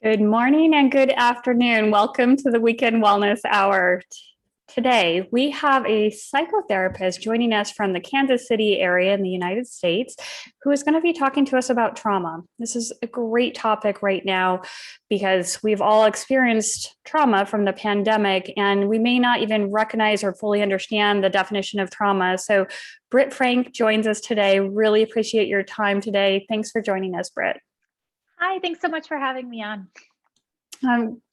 Good morning and good afternoon. Welcome to the Weekend Wellness Hour. Today, we have a psychotherapist joining us from the Kansas City area in the United States who is going to be talking to us about trauma. This is a great topic right now because we've all experienced trauma from the pandemic and we may not even recognize or fully understand the definition of trauma. So Britt Frank joins us today. Really appreciate your time today. Thanks for joining us, Britt. Hi, thanks so much for having me on.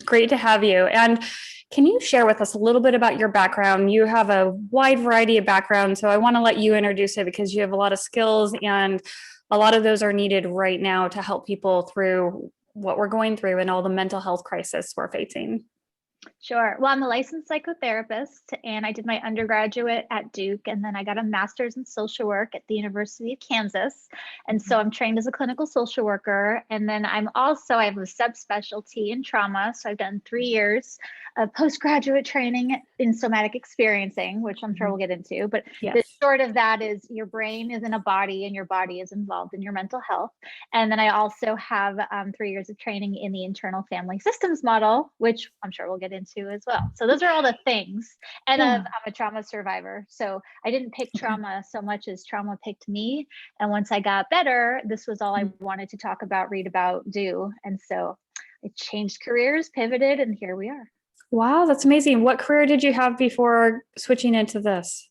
Great to have you. And can you share with us a little bit about your background? You have a wide variety of backgrounds, so I want to let you introduce it because you have a lot of skills and a lot of those are needed right now to help people through what we're going through and all the mental health crisis we're facing. Sure. Well, I'm a licensed psychotherapist and I did my undergraduate at Duke and then I got a master's in social work at the University of Kansas. And so I'm trained as a clinical social worker. And then I have a subspecialty in trauma. So I've done 3 years of postgraduate training in somatic experiencing, which I'm sure we'll get into. But the short of that is your brain is in a body and your body is involved in your mental health. And then I also have 3 years of training in the internal family systems model, which I'm sure we'll get into as well. So those are all the things. And I'm a trauma survivor. So I didn't pick trauma so much as trauma picked me. And once I got better, this was all I wanted to talk about, read about, do. And so I changed careers, pivoted, and here we are. Wow, that's amazing. What career did you have before switching into this?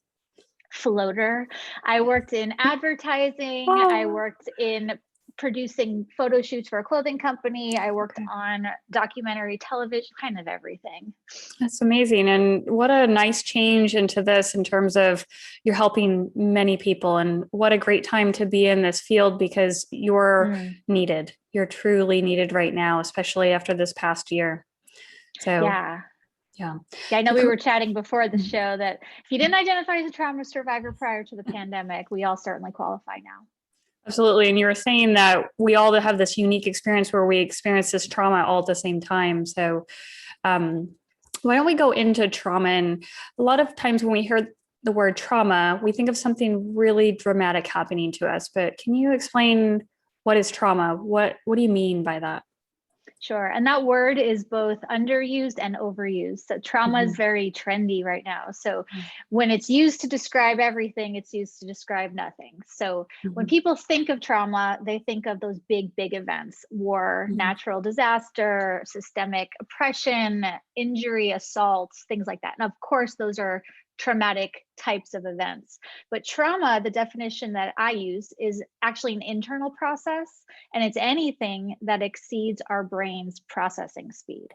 Floater. I worked in advertising. Oh. I worked in producing photo shoots for a clothing company. I worked on documentary television, kind of everything. That's amazing. And what a nice change into this in terms of you're helping many people. And what a great time to be in this field because you're needed. You're truly needed right now, especially after this past year. So yeah, I know we were chatting before the show that if you didn't identify as a trauma survivor prior to the pandemic, we all certainly qualify now. Absolutely. And you were saying that we all have this unique experience where we experience this trauma all at the same time. So why don't we go into trauma? And a lot of times when we hear the word trauma, we think of something really dramatic happening to us. But can you explain what is trauma? What do you mean by that? Sure. And that word is both underused and overused. So trauma is very trendy right now. So when it's used to describe everything, it's used to describe nothing. So when people think of trauma, they think of those big events: war, natural disaster, systemic oppression, injury, assaults, things like that. And of course, those are traumatic types of events. But trauma, the definition that I use, is actually an internal process, and it's anything that exceeds our brain's processing speed.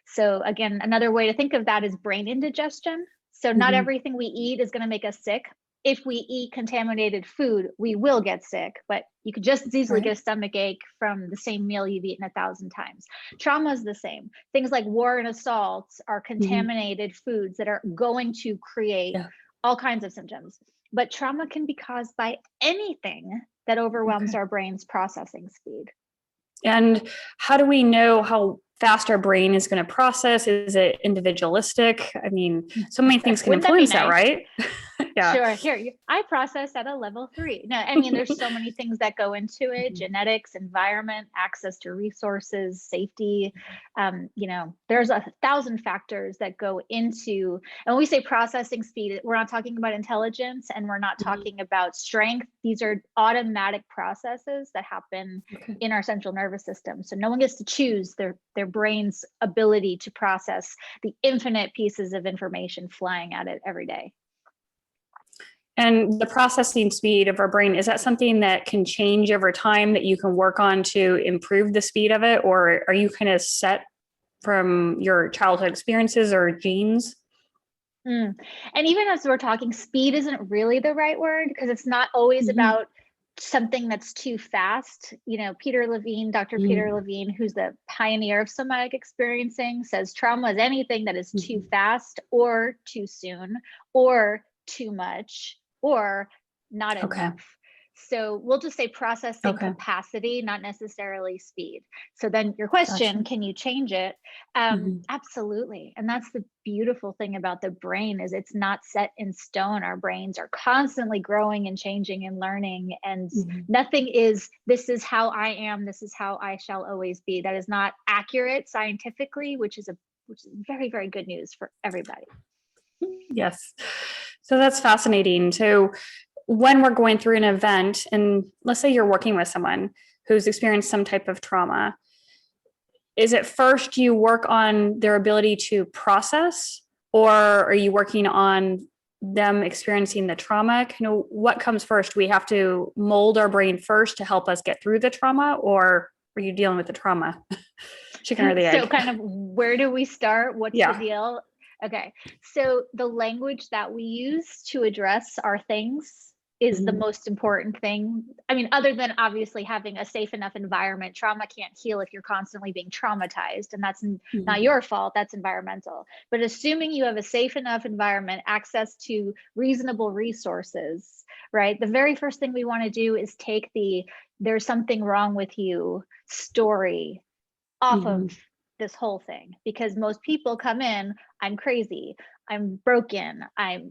So again, another way to think of that is brain indigestion. So not everything we eat is going to make us sick. If we eat contaminated food, we will get sick, but you could just as easily get a stomach ache from the same meal you've eaten 1,000 times. Trauma is the same. Things like war and assaults are contaminated foods that are going to create all kinds of symptoms. But trauma can be caused by anything that overwhelms our brain's processing speed. And how do we know how fast our brain is going to process? Is it individualistic? I mean, so many things can influence that, right? Sure. Here, I process at a level 3. No, I mean, there's so many things that go into it: genetics, environment, access to resources, safety. There's 1,000 factors that go into, and when we say processing speed, we're not talking about intelligence and we're not talking about strength. These are automatic processes that happen in our central nervous system. So no one gets to choose their brain's ability to process the infinite pieces of information flying at it every day. And the processing speed of our brain, is that something that can change over time that you can work on to improve the speed of it? Or are you kind of set from your childhood experiences or genes? And even as we're talking, speed isn't really the right word because it's not always about something that's too fast. Peter Levine, Dr. Peter Levine, who's the pioneer of somatic experiencing, says trauma is anything that is too fast or too soon or too much or not enough. So we'll just say processing Okay. capacity, not necessarily speed. So then your question, Gotcha. can you change it? Absolutely. And that's the beautiful thing about the brain, is it's not set in stone. Our brains are constantly growing and changing and learning, and nothing is, this is how I am, this is how I shall always be. That is not accurate scientifically, which is very, very good news for everybody. Yes. So that's fascinating. So when we're going through an event, and let's say you're working with someone who's experienced some type of trauma, is it first you work on their ability to process, or are you working on them experiencing the trauma? What comes first? We have to mold our brain first to help us get through the trauma, or are you dealing with the trauma? Chicken or the egg? So kind of, where do we start? What's the deal? Okay. So the language that we use to address our things is the most important thing. I mean, other than obviously having a safe enough environment. Trauma can't heal if you're constantly being traumatized, and that's not your fault, that's environmental. But assuming you have a safe enough environment, access to reasonable resources, right? The very first thing we want to do is take the "there's something wrong with you" story off of this whole thing, because most people come in, I'm crazy, I'm broken, I'm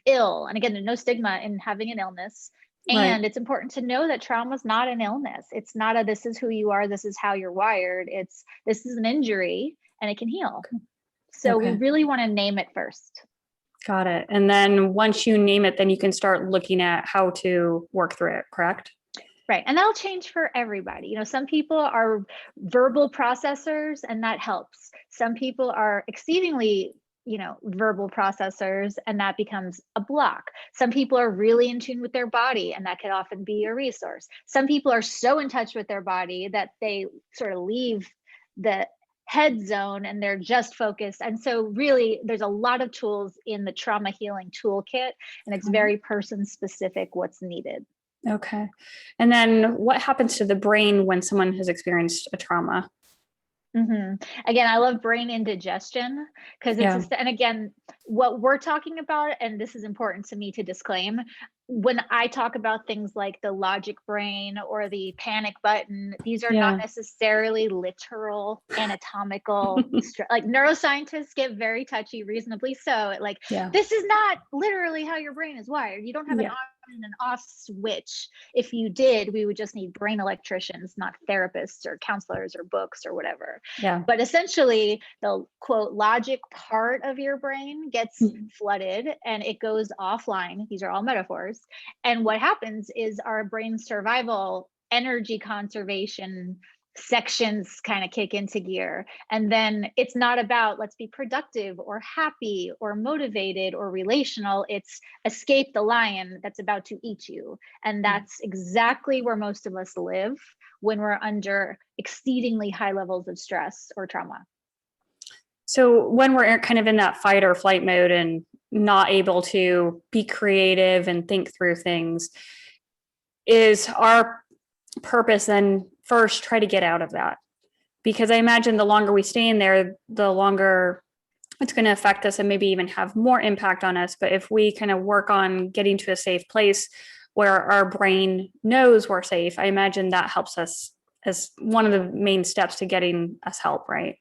ill. And again, no stigma in having an illness. And it's important to know that trauma is not an illness. It's not a, this is who you are, this is how you're wired. It's, this is an injury and it can heal. So we really want to name it first. Got it. And then once you name it, then you can start looking at how to work through it, correct? Right. And that'll change for everybody. Some people are verbal processors and that helps. Some people are exceedingly, verbal processors and that becomes a block. Some people are really in tune with their body and that could often be a resource. Some people are so in touch with their body that they sort of leave the head zone and they're just focused. And so really there's a lot of tools in the trauma healing toolkit, and it's very person specific what's needed. Okay. And then what happens to the brain when someone has experienced a trauma? Again, I love brain indigestion because it's, and again, what we're talking about, and this is important to me to disclaim, when I talk about things like the logic brain or the panic button, these are not necessarily literal anatomical, like neuroscientists get very touchy, reasonably so. Like, this is not literally how your brain is wired. You don't have an on and an off switch. If you did, we would just need brain electricians, not therapists or counselors or books or whatever. But essentially, the quote logic part of your brain gets flooded and it goes offline. These are all metaphors. And what happens is our brain's survival, energy conservation sections kind of kick into gear. And then it's not about let's be productive or happy or motivated or relational. It's escape the lion that's about to eat you. And that's exactly where most of us live when we're under exceedingly high levels of stress or trauma. So when we're kind of in that fight or flight mode and not able to be creative and think through things, is our purpose then first try to get out of that? Because I imagine the longer we stay in there, the longer it's going to affect us and maybe even have more impact on us. But if we kind of work on getting to a safe place where our brain knows we're safe, I imagine that helps us as one of the main steps to getting us help, right?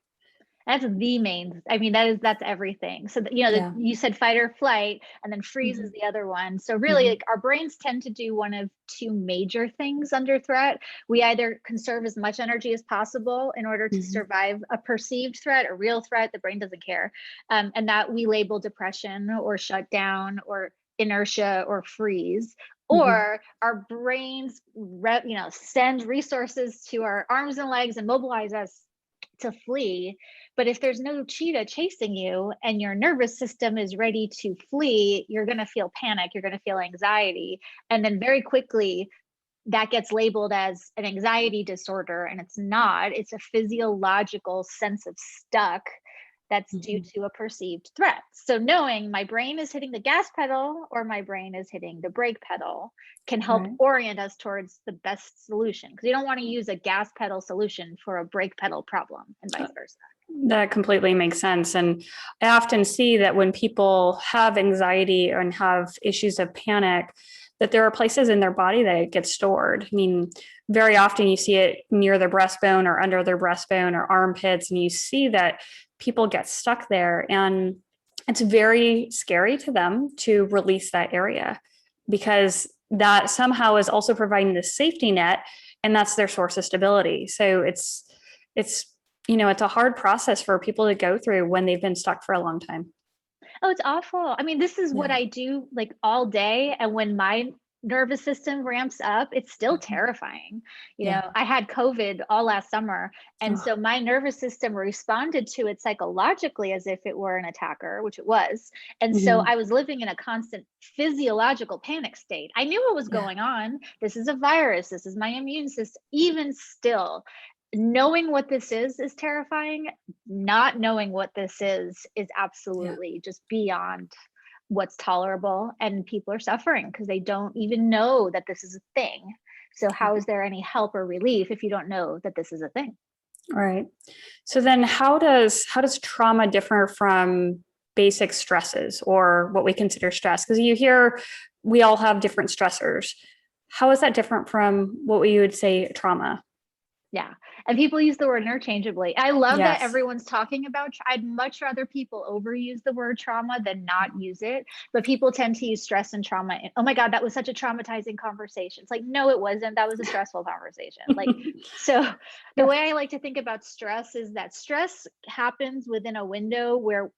That's the main, I mean, that's everything. So, you said fight or flight, and then freeze is the other one. So really, like, our brains tend to do one of two major things under threat. We either conserve as much energy as possible in order to survive a perceived threat, a real threat, the brain doesn't care. And that we label depression or shut down or inertia or freeze. Or our brains, send resources to our arms and legs and mobilize us to flee. But if there's no cheetah chasing you and your nervous system is ready to flee, you're going to feel panic, you're going to feel anxiety. And then very quickly, that gets labeled as an anxiety disorder. And it's not, it's a physiological sense of stuck that's due to a perceived threat. So knowing my brain is hitting the gas pedal or my brain is hitting the brake pedal can help orient us towards the best solution. Because you don't want to use a gas pedal solution for a brake pedal problem and vice versa. That completely makes sense. And I often see that when people have anxiety and have issues of panic, that there are places in their body that it gets stored. I mean, very often you see it near their breastbone or under their breastbone or armpits, and you see that people get stuck there. And it's very scary to them to release that area, because that somehow is also providing the safety net, and that's their source of stability. So it's it's a hard process for people to go through when they've been stuck for a long time. Oh, it's awful. I mean, this is what I do like all day. And when my nervous system ramps up, it's still terrifying. I had COVID all last summer. And so my nervous system responded to it psychologically as if it were an attacker, which it was. And so I was living in a constant physiological panic state. I knew what was going on. This is a virus. This is my immune system. Even still, knowing what this is terrifying. Not knowing what this is absolutely just beyond what's tolerable, and people are suffering because they don't even know that this is a thing. So how is there any help or relief if you don't know that this is a thing? Right. So then how does trauma differ from basic stresses, or what we consider stress? Because you hear we all have different stressors. How is that different from what we would say trauma? Yeah. And people use the word interchangeably. I love that everyone's talking about, I'd much rather people overuse the word trauma than not use it. But people tend to use stress and trauma. Oh my God, that was such a traumatizing conversation. It's like, no, it wasn't. That was a stressful conversation. So the way I like to think about stress is that stress happens within a window where,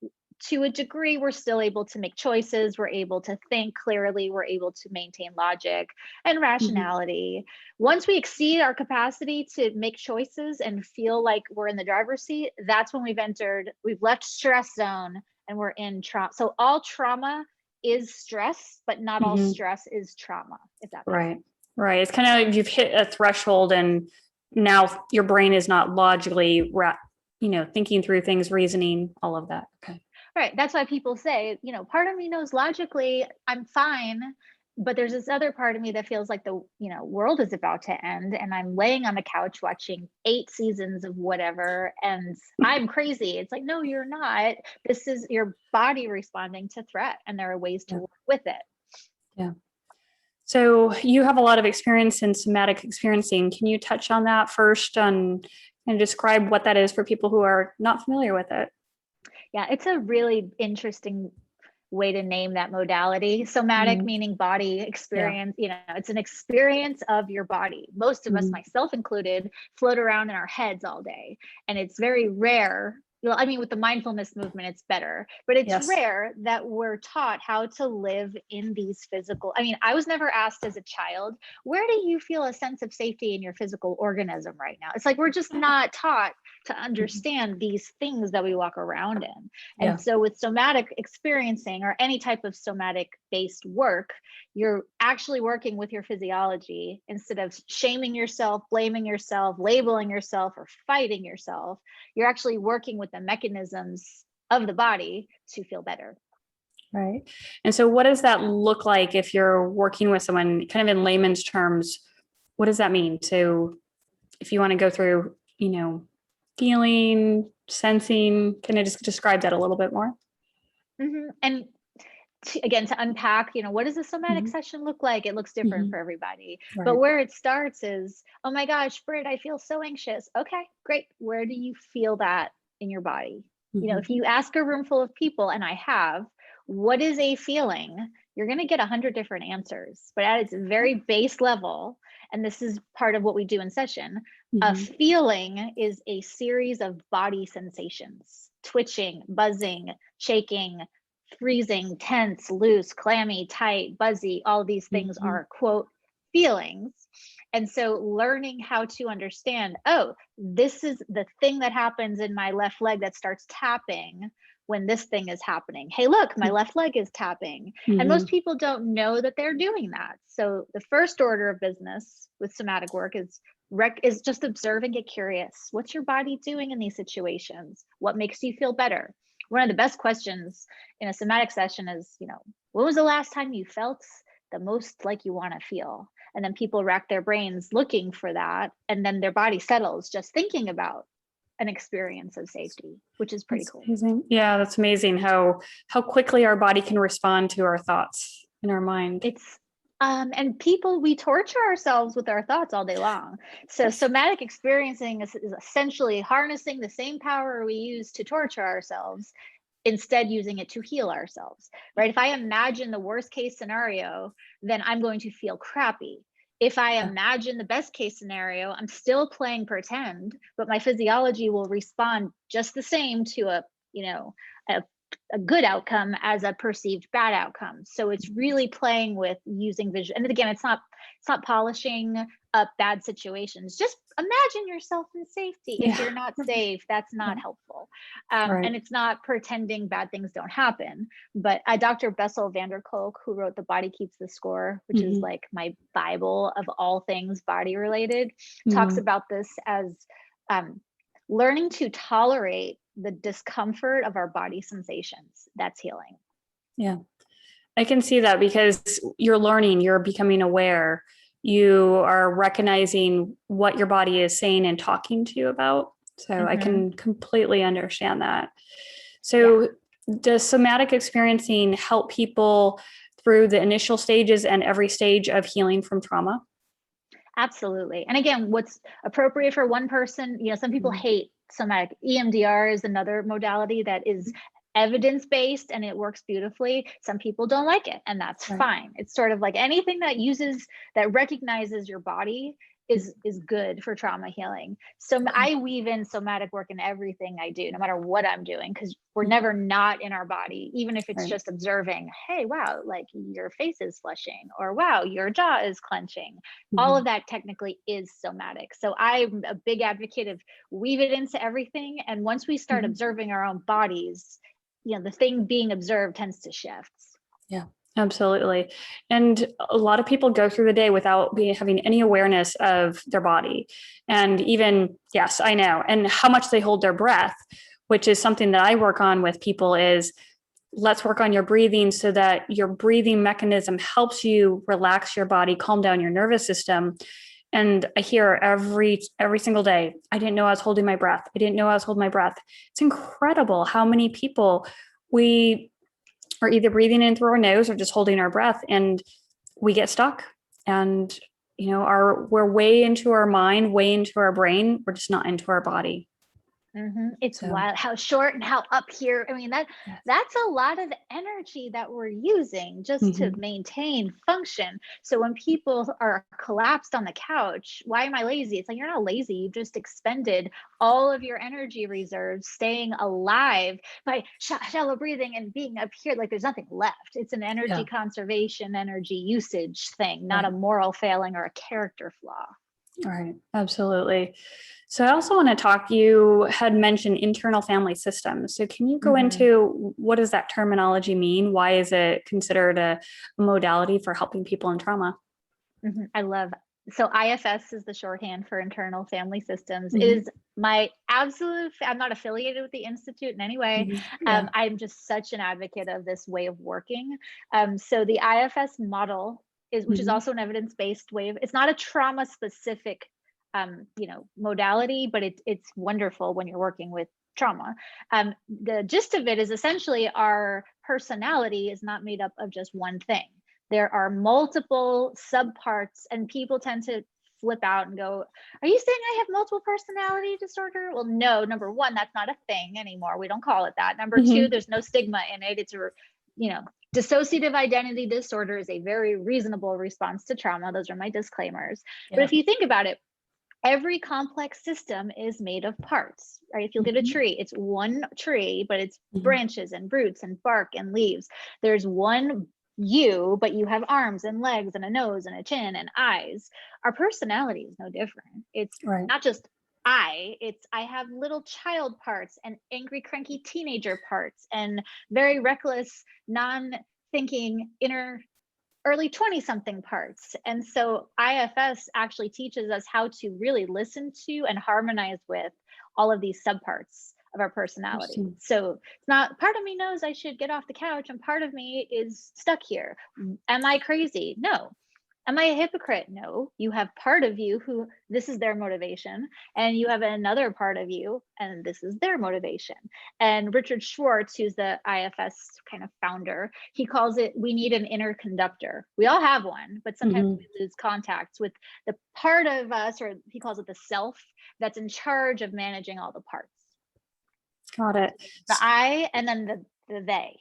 to a degree, we're still able to make choices. We're able to think clearly. We're able to maintain logic and rationality. Once we exceed our capacity to make choices and feel like we're in the driver's seat, that's when we've left stress zone and we're in trauma. So all trauma is stress, but not all stress is trauma, if that makes sense. Right. It's kind of like you've hit a threshold and now your brain is not logically thinking through things, reasoning, all of that. Okay. Right. That's why people say, part of me knows logically I'm fine, but there's this other part of me that feels like the, world is about to end, and I'm laying on the couch watching 8 seasons of whatever, and I'm crazy. It's like, no, you're not. This is your body responding to threat, and there are ways to work with it. Yeah. So you have a lot of experience in somatic experiencing. Can you touch on that first and describe what that is for people who are not familiar with it? Yeah, it's a really interesting way to name that modality. Somatic meaning body, experience, it's an experience of your body. Most of us, myself included, float around in our heads all day. And it's very rare. Well, I mean, with the mindfulness movement, it's better, but it's rare that we're taught how to live in these physical. I mean, I was never asked as a child, where do you feel a sense of safety in your physical organism right now? It's like, we're just not taught to understand these things that we walk around in. And so with somatic experiencing, or any type of somatic based work, you're actually working with your physiology instead of shaming yourself, blaming yourself, labeling yourself, or fighting yourself. You're actually working with the mechanisms of the body to feel better. Right. And so what does that look like if you're working with someone, kind of in layman's terms? What does that mean? So if you want to go through, feeling, sensing, can I just describe that a little bit more? And again, to unpack, what does a somatic session look like? It looks different for everybody. Right. But where it starts is, oh my gosh, Britt, I feel so anxious. Okay, great. Where do you feel that in your body? If you ask a room full of people, and I have, what is a feeling? You're going to get 100 different answers, but at its very base level, and this is part of what we do in session, a feeling is a series of body sensations: twitching, buzzing, shaking, freezing, tense, loose, clammy, tight, buzzy. All of these things are, quote, feelings. And so learning how to understand, oh, this is the thing that happens in my left leg that starts tapping when this thing is happening. Hey, look, my left leg is tapping. And most people don't know that they're doing that. So the first order of business with somatic work is just observe and get curious. What's your body doing in these situations? What makes you feel better? One of the best questions in a somatic session is, when was the last time you felt the most like you want to feel? And then people rack their brains looking for that. And then their body settles just thinking about an experience of safety, which is pretty cool. Amazing. Yeah, that's amazing how quickly our body can respond to our thoughts in our mind. And people, we torture ourselves with our thoughts all day long. So somatic experiencing is essentially harnessing the same power we use to torture ourselves, instead using it to heal ourselves, right? If I imagine the worst case scenario, then I'm going to feel crappy. If I imagine the best case scenario, I'm still playing pretend, but my physiology will respond just the same to a, a good outcome as a perceived bad outcome. So it's really playing with using vision. And again, it's not polishing up bad situations. Just imagine yourself in safety. If you're not safe, that's not helpful. And it's not pretending bad things don't happen. But Dr. Bessel van der Kolk, who wrote The Body Keeps the Score, which is like my Bible of all things body related, talks about this as learning to tolerate the discomfort of our body sensations. That's healing. Yeah, I can see that, because you're learning, you're becoming aware, you are recognizing what your body is saying and talking to you about. So I can completely understand that. So does somatic experiencing help people through the initial stages and every stage of healing from trauma? Absolutely. And again, what's appropriate for one person, some people hate somatic. EMDR is another modality that is evidence-based and it works beautifully. Some people don't like it, and that's fine. It's sort of like anything that recognizes your body is good for trauma healing. So I weave in somatic work in everything I do, no matter what I'm doing, because we're never not in our body, even if it's just observing, hey, wow, like your face is flushing, or wow, your jaw is clenching. All of that technically is somatic. So I'm a big advocate of weave it into everything. And once we start observing our own bodies, the thing being observed tends to shift. Yeah. Absolutely. And a lot of people go through the day without having any awareness of their body. And even, yes, I know, and how much they hold their breath, which is something that I work on with people, is let's work on your breathing so that your breathing mechanism helps you relax your body, calm down your nervous system. And I hear every single day, I didn't know I was holding my breath. I didn't know I was holding my breath. It's incredible how many people we are either breathing in through our nose or just holding our breath, and we get stuck, and we're way into our mind, way into our brain. We're just not into our body. It's wild how short and how up here. I mean, that's a lot of energy that we're using just to maintain function. So when people are collapsed on the couch, why am I lazy? It's like, you're not lazy. You just expended all of your energy reserves staying alive by shallow breathing and being up here. Like there's nothing left. It's an energy conservation, energy usage thing, not a moral failing or a character flaw. All right. Absolutely. So I also want to talk, you had mentioned internal family systems. So can you go into what does that terminology mean? Why is it considered a modality for helping people in trauma? I love, so IFS is the shorthand for internal family systems. It is my absolute, I'm not affiliated with the Institute in any way. I'm just such an advocate of this way of working. So the IFS model which is also an evidence-based way of, it's not a trauma specific modality, but it's wonderful when you're working with trauma. The gist of it is essentially our personality is not made up of just one thing. There are multiple subparts, and people tend to flip out and go, are you saying I have multiple personality disorder? Well, no, number one, that's not a thing anymore. We don't call it that. Number two, there's no stigma in it. It's dissociative identity disorder is a very reasonable response to trauma. Those are my disclaimers. But if you think about it, every complex system is made of parts, right? If you look at a tree, it's one tree, but it's branches and roots and bark and leaves. There's one you, but you have arms and legs and a nose and a chin and eyes. Our personality is no different. It's not just I have little child parts and angry, cranky teenager parts and very reckless, non-thinking early 20-something parts. And so IFS actually teaches us how to really listen to and harmonize with all of these subparts of our personality. So it's not, part of me knows I should get off the couch and part of me is stuck here. Am I crazy? No. Am I a hypocrite? No. You have part of you who this is their motivation, and you have another part of you, and this is their motivation. And Richard Schwartz, who's the IFS kind of founder, he calls it, we need an inner conductor. We all have one, but sometimes we lose contact with the part of us, or he calls it the self, that's in charge of managing all the parts. Got it. The I, and then the they.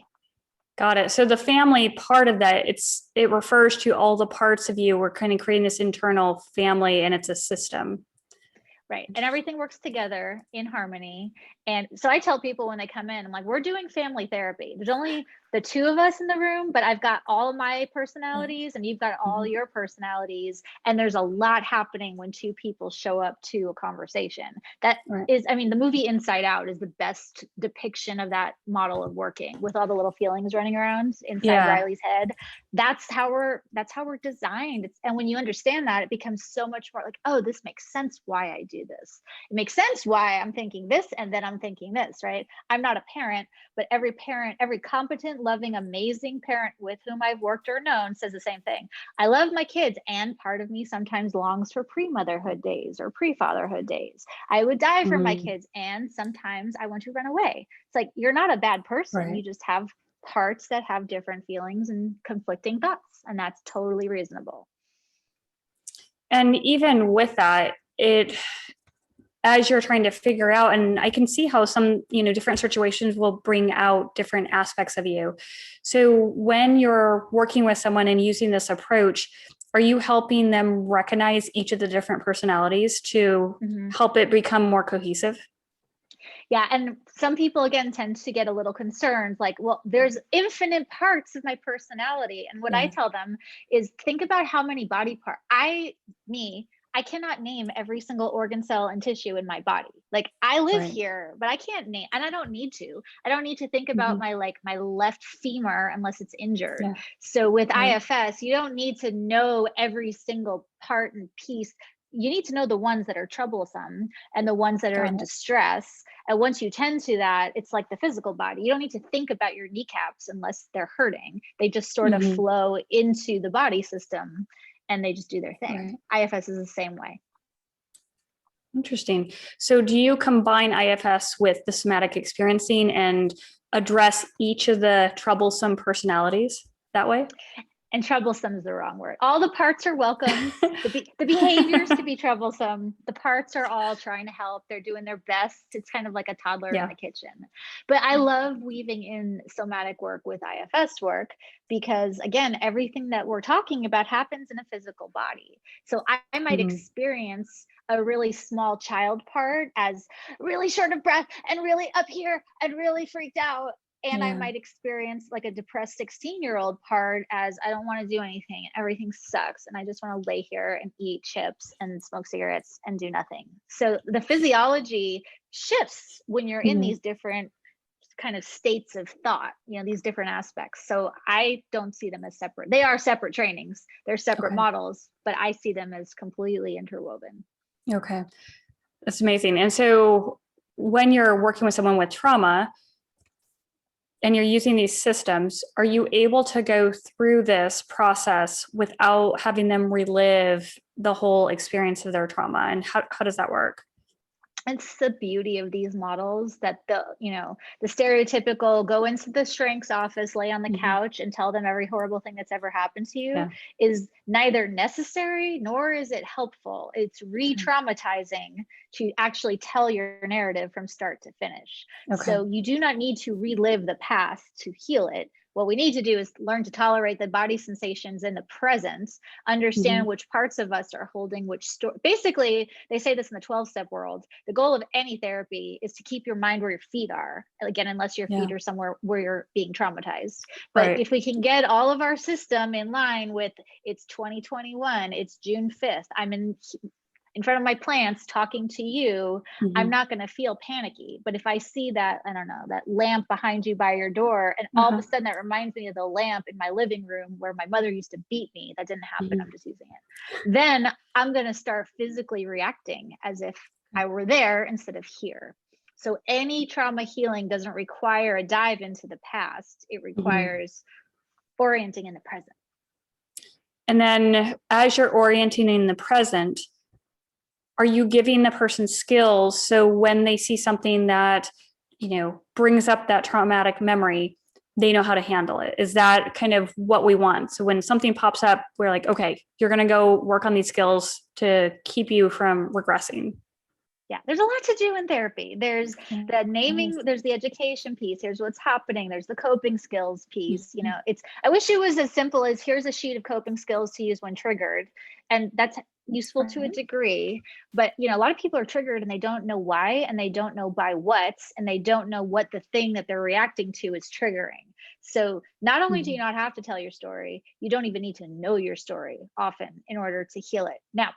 Got it. So the family part of that, it refers to all the parts of you. We're kind of creating this internal family, and it's a system. Right. And everything works together in harmony. And so I tell people when they come in, I'm like, we're doing family therapy. There's only the two of us in the room, but I've got all my personalities and you've got all your personalities. And there's a lot happening when two people show up to a conversation. That is, I mean, the movie Inside Out is the best depiction of that model of working, with all the little feelings running around inside Riley's head. That's how we're designed. And when you understand that, it becomes so much more like, oh, this makes sense why I do this. It makes sense why I'm thinking this, and then I'm thinking this, right? I'm not a parent, but every parent, every competent, loving, amazing parent with whom I've worked or known says the same thing. I love my kids, and part of me sometimes longs for pre-motherhood days or pre-fatherhood days. I would die for my kids, and sometimes I want to run away. It's like, you're not a bad person. You just have parts that have different feelings and conflicting thoughts, and that's totally reasonable. And even with that, as you're trying to figure out, and I can see how some, different situations will bring out different aspects of you. So when you're working with someone and using this approach, are you helping them recognize each of the different personalities to help it become more cohesive? Yeah. And some people, again, tend to get a little concerned, like, well, there's infinite parts of my personality. And what I tell them is, think about how many body parts. I cannot name every single organ, cell, and tissue in my body. Like, I live here, but I can't name, and I don't need to. I don't need to think about my left femur unless it's injured. So with IFS, you don't need to know every single part and piece. You need to know the ones that are troublesome and the ones that are in distress. And once you tend to that, it's like the physical body. You don't need to think about your kneecaps unless they're hurting. They just sort of flow into the body system, and they just do their thing. IFS is the same way. Interesting. So do you combine IFS with the somatic experiencing and address each of the troublesome personalities that way? And troublesome is the wrong word. All the parts are welcome. The behaviors to be troublesome. The parts are all trying to help. They're doing their best. It's kind of like a toddler in the kitchen. But I love weaving in somatic work with IFS work, because again, everything that we're talking about happens in a physical body. So I might experience a really small child part as really short of breath and really up here and really freaked out. And I might experience like a depressed 16-year-old part as, I don't want to do anything. Everything sucks. And I just want to lay here and eat chips and smoke cigarettes and do nothing. So the physiology shifts when you're in these different kind of states of thought, these different aspects. So I don't see them as separate. They are separate trainings. They're separate models, but I see them as completely interwoven. Okay. That's amazing. And so when you're working with someone with trauma, and you're using these systems, are you able to go through this process without having them relive the whole experience of their trauma? And how does that work? It's the beauty of these models that the stereotypical go into the shrink's office, lay on the couch and tell them every horrible thing that's ever happened to you is neither necessary nor is it helpful. It's re-traumatizing to actually tell your narrative from start to finish. So you do not need to relive the past to heal it. What we need to do is learn to tolerate the body sensations in the present, understand which parts of us are holding which story. Basically, they say this in the 12-step world. The goal of any therapy is to keep your mind where your feet are. Again, unless your feet are somewhere where you're being traumatized. But if we can get all of our system in line with, it's 2021, it's June 5th, I'm in front of my plants talking to you, I'm not going to feel panicky. But if I see that, I don't know, that lamp behind you by your door, and all of a sudden that reminds me of the lamp in my living room where my mother used to beat me, that didn't happen, I'm just using it. Then I'm going to start physically reacting as if I were there instead of here. So any trauma healing doesn't require a dive into the past. It requires orienting in the present. And then as you're orienting in the present, are you giving the person skills so when they see something that, brings up that traumatic memory, they know how to handle it? Is that kind of what we want? So when something pops up, we're like, okay, you're going to go work on these skills to keep you from regressing. Yeah, there's a lot to do in therapy. There's the naming, there's the education piece, here's what's happening, there's the coping skills piece. I wish it was as simple as here's a sheet of coping skills to use when triggered. And that's useful to a degree, but a lot of people are triggered and they don't know why, and they don't know by what, and they don't know what the thing that they're reacting to is triggering. So not only do you not have to tell your story, you don't even need to know your story often in order to heal it. Now,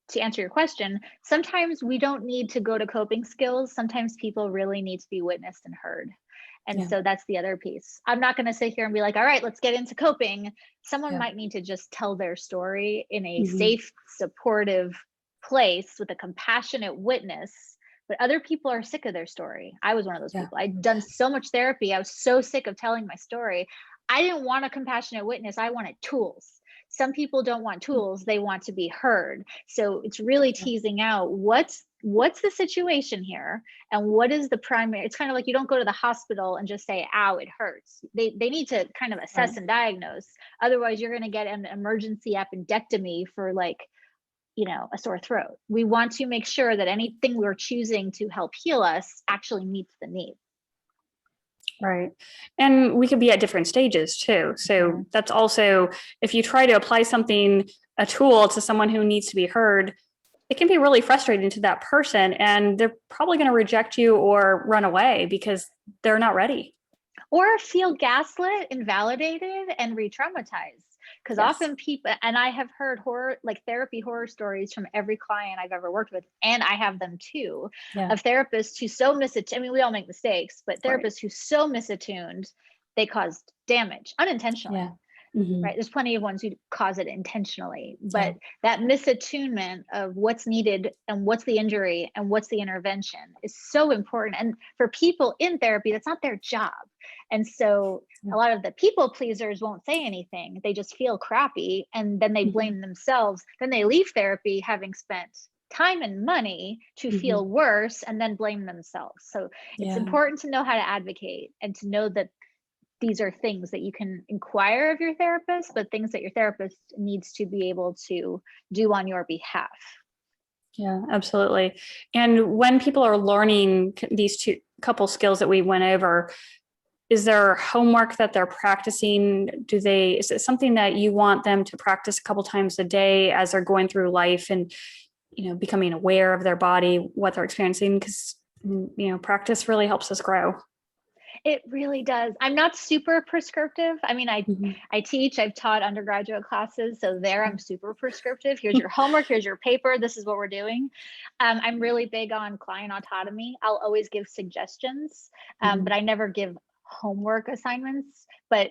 to answer your question, sometimes we don't need to go to coping skills. Sometimes people really need to be witnessed and heard. And so that's the other piece. I'm not going to sit here and be like, all right, let's get into coping. Someone might need to just tell their story in a safe, supportive place with a compassionate witness. But other people are sick of their story. I was one of those people. I'd done so much therapy. I was so sick of telling my story. I didn't want a compassionate witness. I wanted tools. Some people don't want tools, they want to be heard. So it's really teasing out what's the situation here, and what is the primary. It's kind of like you don't go to the hospital and just say, ow, it hurts. They need to kind of assess and diagnose. Otherwise, you're going to get an emergency appendectomy for a sore throat. We want to make sure that anything we're choosing to help heal us actually meets the need. Right. And we could be at different stages too. So that's also, if you try to apply a tool to someone who needs to be heard, it can be really frustrating to that person, and they're probably going to reject you or run away because they're not ready. Or feel gaslit, invalidated, and re-traumatized. Because often people, and I have heard therapy horror stories from every client I've ever worked with, and I have them too, of therapists who so misattuned. I mean, we all make mistakes, but therapists who so misattuned, they caused damage unintentionally. Right? There's plenty of ones who cause it intentionally, but that misattunement of what's needed and what's the injury and what's the intervention is so important. And for people in therapy, that's not their job. And so a lot of the people pleasers won't say anything. They just feel crappy, and then they blame themselves. Then they leave therapy having spent time and money to feel worse, and then blame themselves. So it's important to know how to advocate and to know that these are things that you can inquire of your therapist, but things that your therapist needs to be able to do on your behalf. Yeah, absolutely. And when people are learning these couple skills that we went over, is there homework that they're practicing? Is it something that you want them to practice a couple times a day as they're going through life and, becoming aware of their body, what they're experiencing? Because, practice really helps us grow. It really does. I'm not super prescriptive. I mean, I teach, I've taught undergraduate classes. So there I'm super prescriptive. Here's your homework, here's your paper, this is what we're doing. I'm really big on client autonomy. I'll always give suggestions, but I never give homework assignments. But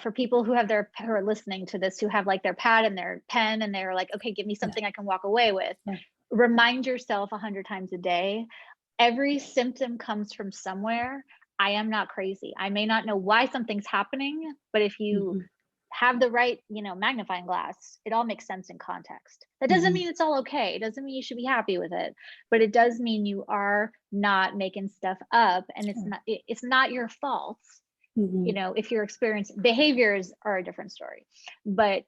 for people who are listening to this, who have their pad and their pen, and they're like, okay, give me something I can walk away with. Remind yourself 100 times a day, every symptom comes from somewhere. I am not crazy. I may not know why something's happening, but if you have the right, magnifying glass, it all makes sense in context. That doesn't mean it's all okay. It doesn't mean you should be happy with it, but it does mean you are not making stuff up, and it's not your fault. If you're experiencing behaviors are a different story, but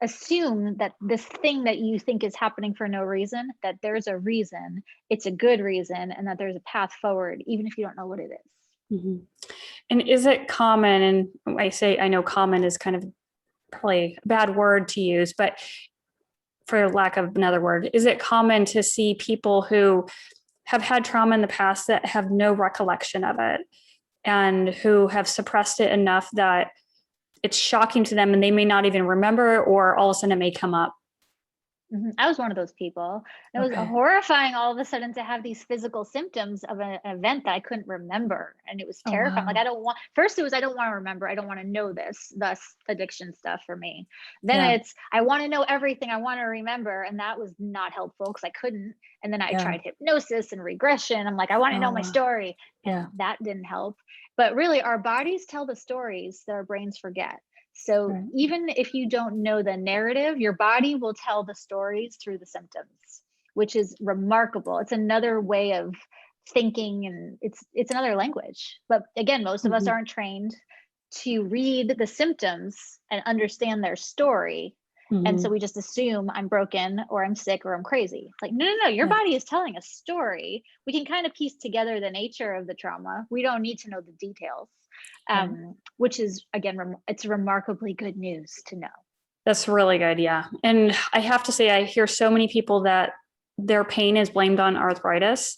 assume that this thing that you think is happening for no reason, that there's a reason, it's a good reason, and that there's a path forward, even if you don't know what it is. And is it common, and I know common is kind of probably a bad word to use, but for lack of another word, is it common to see people who have had trauma in the past that have no recollection of it, and who have suppressed it enough that it's shocking to them and they may not even remember, or all of a sudden it may come up? I was one of those people. It was horrifying all of a sudden to have these physical symptoms of an event that I couldn't remember. And it was terrifying. Wow. First it was, I don't want to remember. I don't want to know this, thus addiction stuff for me. Then I want to know everything. I want to remember. And that was not helpful because I couldn't. And then I tried hypnosis and regression. I'm like, I want to know my story. And that didn't help. But really, our bodies tell the stories that our brains forget. So Right. even if you don't know the narrative, your body will tell the stories through the symptoms, which is remarkable. It's another way of thinking, and it's another language. But again, most of us aren't trained to read the symptoms and understand their story. And so we just assume I'm broken or I'm sick or I'm crazy. It's like, no, your body is telling a story. We can kind of piece together the nature of the trauma. We don't need to know the details, which is, again, it's remarkably good news to know. That's really good. Yeah. And I have to say, I hear so many people that their pain is blamed on arthritis,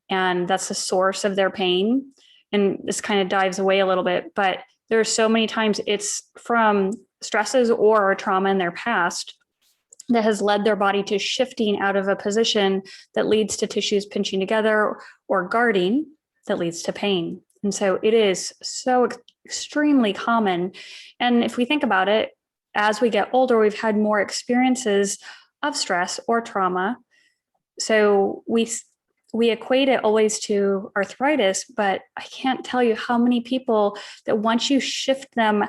and that's the source of their pain. And this kind of dives away a little bit, but there's so many times it's from stresses or trauma in their past that has led their body to shifting out of a position that leads to tissues pinching together, or guarding that leads to pain. And so it is so extremely common. And if we think about it, as we get older, we've had more experiences of stress or trauma. So we equate it always to arthritis, but I can't tell you how many people that once you shift them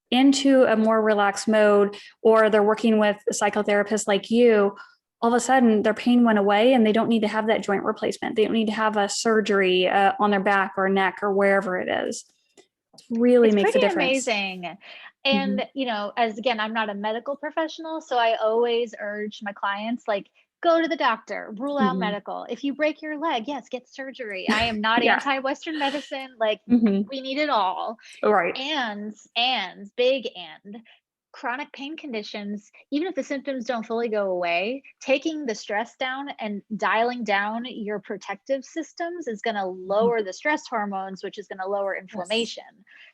into a more relaxed mode, or they're working with a psychotherapist like you, all of a sudden their pain went away and they don't need to have that joint replacement. They don't need to have a surgery on their back or neck or wherever it is. It really makes a difference. Amazing. And, as again, I'm not a medical professional, so I always urge my clients, like, go to the doctor, rule out medical. If you break your leg, yes, get surgery. I am not anti-Western medicine. Like, we need it all. Right. And chronic pain conditions, even if the symptoms don't fully go away, taking the stress down and dialing down your protective systems is going to lower the stress hormones, which is going to lower inflammation.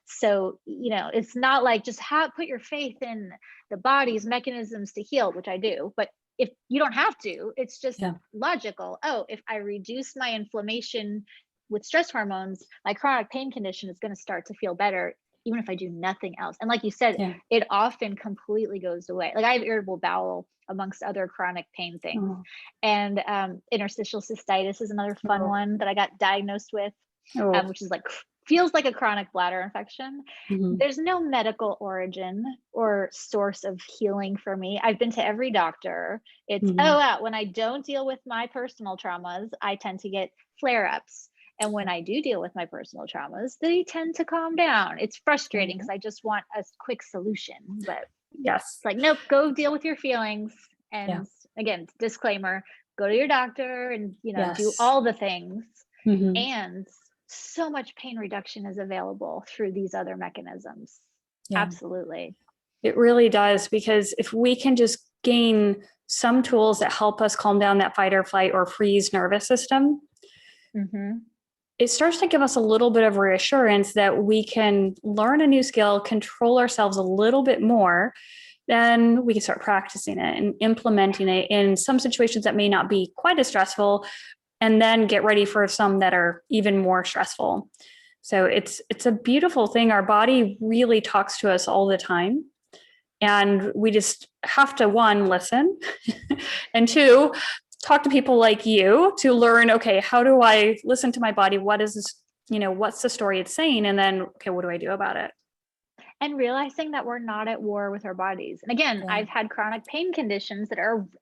So, it's not like just put your faith in the body's mechanisms to heal, which I do, but if you don't have to, it's just logical. Oh, if I reduce my inflammation with stress hormones, my chronic pain condition is going to start to feel better, even if I do nothing else. And like you said, it often completely goes away. Like, I have irritable bowel amongst other chronic pain things. And interstitial cystitis is another fun one that I got diagnosed with, which is like, feels like a chronic bladder infection. There's no medical origin or source of healing for me. I've been to every doctor. It's, when I don't deal with my personal traumas, I tend to get flare-ups. And when I do deal with my personal traumas, they tend to calm down. It's frustrating because I just want a quick solution. But it's like, nope, go deal with your feelings. And again, disclaimer, go to your doctor and, do all the things. And so much pain reduction is available through these other mechanisms. Absolutely. It really does, because if we can just gain some tools that help us calm down that fight or flight or freeze nervous system, it starts to give us a little bit of reassurance that we can learn a new skill, control ourselves a little bit more, then we can start practicing it and implementing it in some situations that may not be quite as stressful, and then get ready for some that are even more stressful. So it's a beautiful thing. Our body really talks to us all the time. And we just have to, one, listen, and two, talk to people like you to learn, okay, how do I listen to my body? What is this, what's the story it's saying? And then, okay, what do I do about it? And realizing that we're not at war with our bodies. And again, I've had chronic pain conditions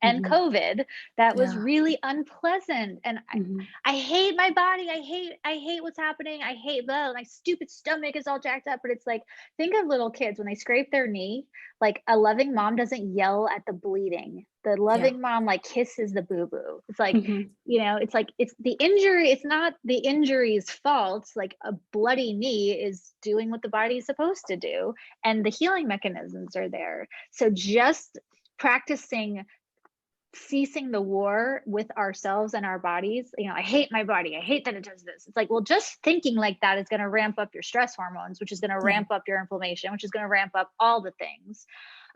and COVID that was really unpleasant. And I hate my body. I hate what's happening. I hate my stupid stomach is all jacked up. But it's like, think of little kids when they scrape their knee. Like, a loving mom doesn't yell at the bleeding. The loving mom like kisses the boo-boo. It's like, it's like, it's the injury. It's not the injury's fault. Like, a bloody knee is doing what the body is supposed to do. And the healing mechanisms are there. So just practicing ceasing the war with ourselves and our bodies. I hate my body. I hate that it does this. It's like, well, just thinking like that is going to ramp up your stress hormones, which is going to ramp up your inflammation, which is going to ramp up all the things.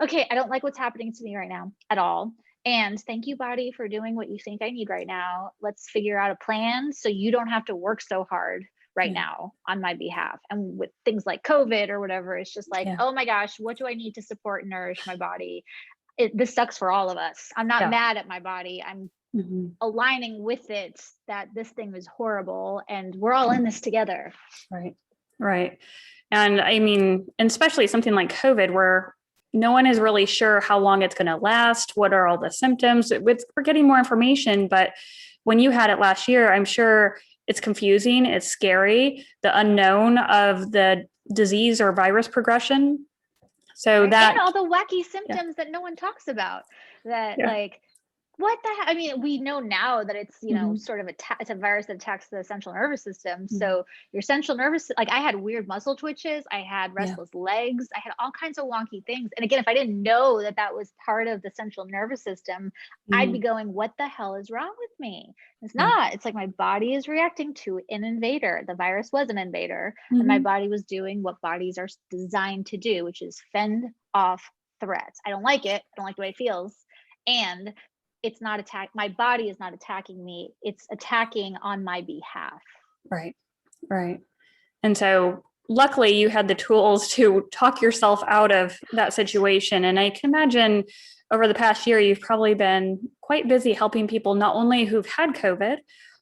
Okay, I don't like what's happening to me right now at all. And thank you, body, for doing what you think I need right now. Let's figure out a plan so you don't have to work so hard right now on my behalf. And with things like COVID or whatever, it's just like, oh my gosh, what do I need to support and nourish my body? This sucks for all of us. I'm not mad at my body. I'm aligning with it that this thing is horrible and we're all in this together. Right. Right. And I mean, and especially something like COVID, where no one is really sure how long it's going to last. What are all the symptoms? We're getting more information, but when you had it last year, I'm sure it's confusing. It's scary. The unknown of the disease or virus progression. So right? that, And all the wacky yeah, symptoms that no one talks about, that yeah. like, what the heck? I mean, we know now that it's, Mhm. sort of it's a virus that attacks the central nervous system. Mhm. So your central nervous, like I had weird muscle twitches, I had Yeah. restless legs, I had all kinds of wonky things. And again, if I didn't know that that was part of the central nervous system, I'd be Mhm. going, what the hell is wrong with me? It's Yeah. not. It's like my body is reacting to an invader. The virus was an invader, and my Mhm. body was doing what bodies are designed to do, which is fend off threats. I don't like it. I don't like the way it feels. And it's not my body is not attacking me, it's attacking on my behalf. Right. Right. And so luckily you had the tools to talk yourself out of that situation. And I can imagine over the past year, you've probably been quite busy helping people, not only who've had COVID,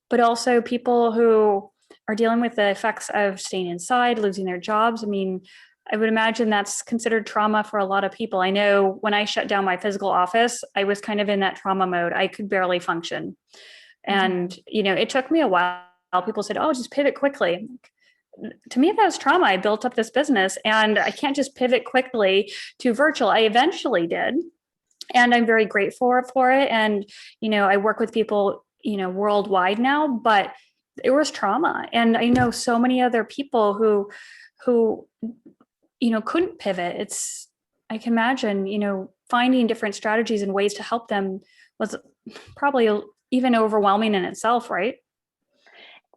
but also people who are dealing with the effects of staying inside, losing their jobs. I mean, I would imagine that's considered trauma for a lot of people. I know when I shut down my physical office, I was kind of in that trauma mode. I could barely function. And, it took me a while. People said, oh, just pivot quickly. To me, that was trauma. I built up this business and I can't just pivot quickly to virtual. I eventually did. And I'm very grateful for it. And, I work with people, worldwide now, but it was trauma. And I know so many other people who, couldn't pivot. I can imagine, finding different strategies and ways to help them was probably even overwhelming in itself, right?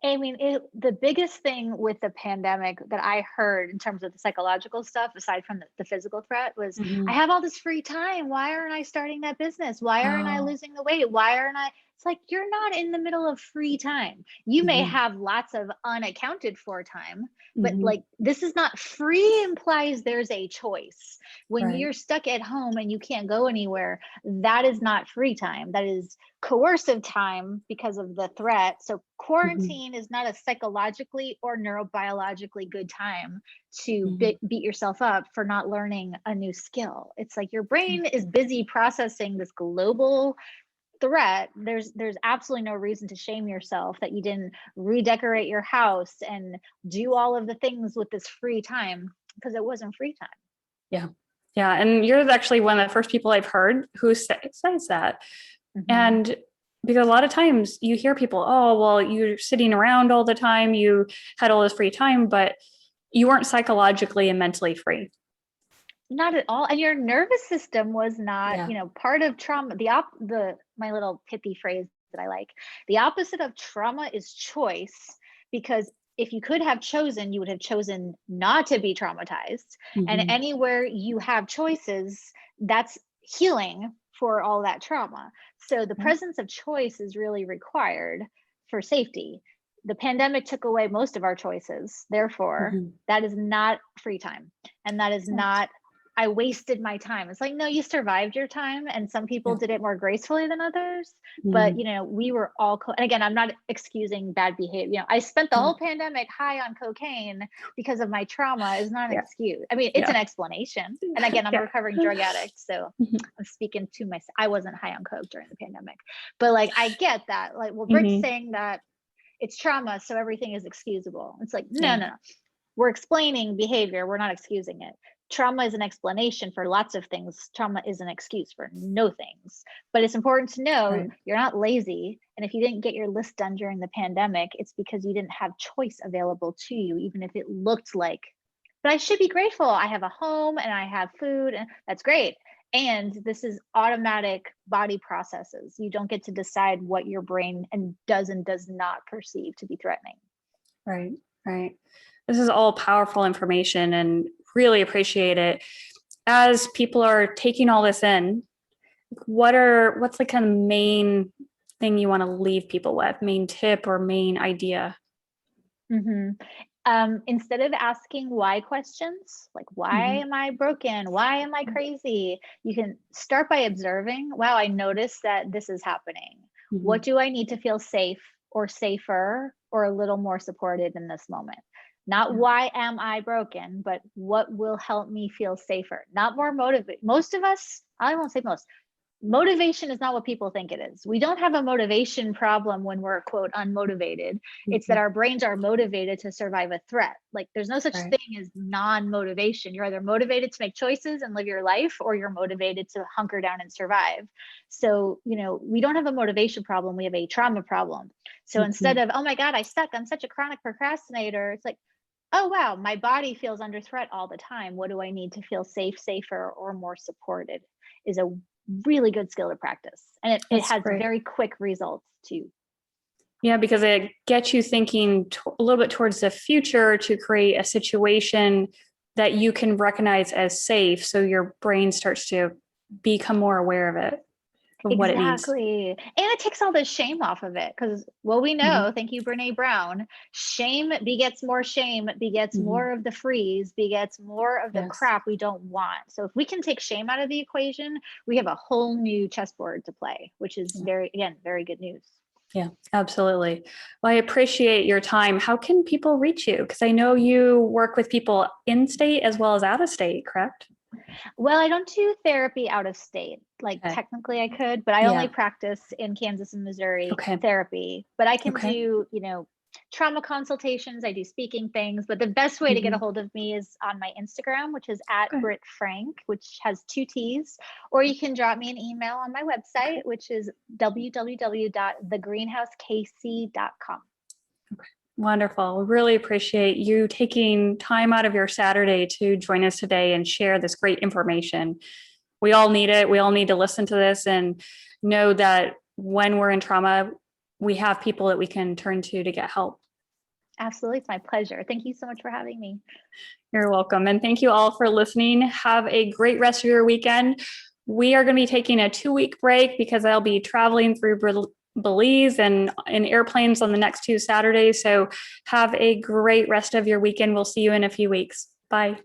I mean, the biggest thing with the pandemic that I heard in terms of the psychological stuff, aside from the physical threat, was I Mhm. have all this free time. Why aren't I starting that business? Why aren't I Oh. losing the weight? Why aren't I? It's like you're not in the middle of free time. You may Mhm. have lots of unaccounted for time, but Mhm. like this is not free, implies there's a choice. When Right. you're stuck at home and you can't go anywhere, that is not free time. That is coercive time because of the threat. So Mhm. quarantine is not a psychologically or neurobiologically good time to Mhm. beat yourself up for not learning a new skill. It's like your brain is busy processing this global threat. There's absolutely no reason to shame yourself that you didn't redecorate your house and do all of the things with this free time, because it wasn't free time. Yeah. Yeah. And you're actually one of the first people I've heard who says that. Mhm. And because a lot of times you hear people, oh, well, you're sitting around all the time, you had all this free time, but you weren't psychologically and mentally free. Not at all. And your nervous system was not, Yeah. part of trauma. My little pithy phrase that I like. The opposite of trauma is choice, because if you could have chosen, you would have chosen not to be traumatized. And Mhm. anywhere you have choices, that's healing for all that trauma. So the Right. presence of choice is really required for safety. The pandemic took away most of our choices. Therefore, Mhm. that is not free time. And that is Right. not, I wasted my time. It's like, no, you survived your time. And some people Yeah. did it more gracefully than others. But, Mhm. we were all, and again, I'm not excusing bad behavior. I spent the Yeah. whole pandemic high on cocaine because of my trauma is not an Yeah. excuse. I mean, it's Yeah. an explanation. And again, I'm a Yeah. recovering drug addict. So Mhm. I'm speaking to myself. I wasn't high on coke during the pandemic. But like, I get that. Like, well, Britt's Mhm. saying that it's trauma, so everything is excusable. It's like, no, Yeah. no, no. We're explaining behavior, we're not excusing it. Trauma is an explanation for lots of things. Trauma is an excuse for no things. But it's important to know Right. you're not lazy. And if you didn't get your list done during the pandemic, it's because you didn't have choice available to you, even if it looked like, but I should be grateful. I have a home and I have food, and that's great. And this is automatic body processes. You don't get to decide what your brain and does not perceive to be threatening. Right. Right. This is all powerful information and really appreciate it. As people are taking all this in, what's the kind of main thing you want to leave people with, main tip or main idea? hmm Instead of asking why questions, like, why Mhm. am I broken? Why am I crazy? You can start by observing, wow, I noticed that this is happening. What Mhm. do I need to feel safe or safer or a little more supported in this moment? Not why am I broken, but what will help me feel safer, not more motivated. Most of us, I won't say most, motivation is not what people think it is. We don't have a motivation problem when we're quote unmotivated. It's that our brains are motivated to survive a threat. Like there's no such thing as non-motivation. You're either motivated to make choices and live your life, or you're motivated to hunker down and survive. So, you know, we don't have a motivation problem. We have a trauma problem. So instead of, oh my God, I suck, I'm such a chronic procrastinator, it's like, oh wow, my body feels under threat all the time. What do I need to feel safe, safer, or more supported? Is a really good skill to practice. And it has very quick results too. Yeah, because it gets you thinking a little bit towards the future to create a situation that you can recognize as safe. So your brain starts to become more aware of it. What it needs. Exactly. And it takes all the shame off of it because, well, we know, thank you, Brene Brown, shame begets more shame, begets more of the freeze, begets more of the crap we don't want. So if we can take shame out of the equation, we have a whole new chessboard to play, which is very good news. Yeah, absolutely. Well, I appreciate your time. How can people reach you? Because I know you work with people in state as well as out of state, correct? Well, I don't do therapy out of state. Like technically I could, but I only practice in Kansas and Missouri therapy. But I can do, you know, trauma consultations. I do speaking things, but the best way to get a hold of me is on my Instagram, which is at Britt Frank, which has 2 T's, or you can drop me an email on my website, which is www.thegreenhousekc.com. Wonderful. We really appreciate you taking time out of your Saturday to join us today and share this great information. We all need it. We all need to listen to this and know that when we're in trauma, we have people that we can turn to get help. Absolutely. It's my pleasure. Thank you so much for having me. You're welcome. And thank you all for listening. Have a great rest of your weekend. We are going to be taking a 2-week break because I'll be traveling through Belize and in airplanes on the next 2 Saturdays. So have a great rest of your weekend. We'll see you in a few weeks. Bye.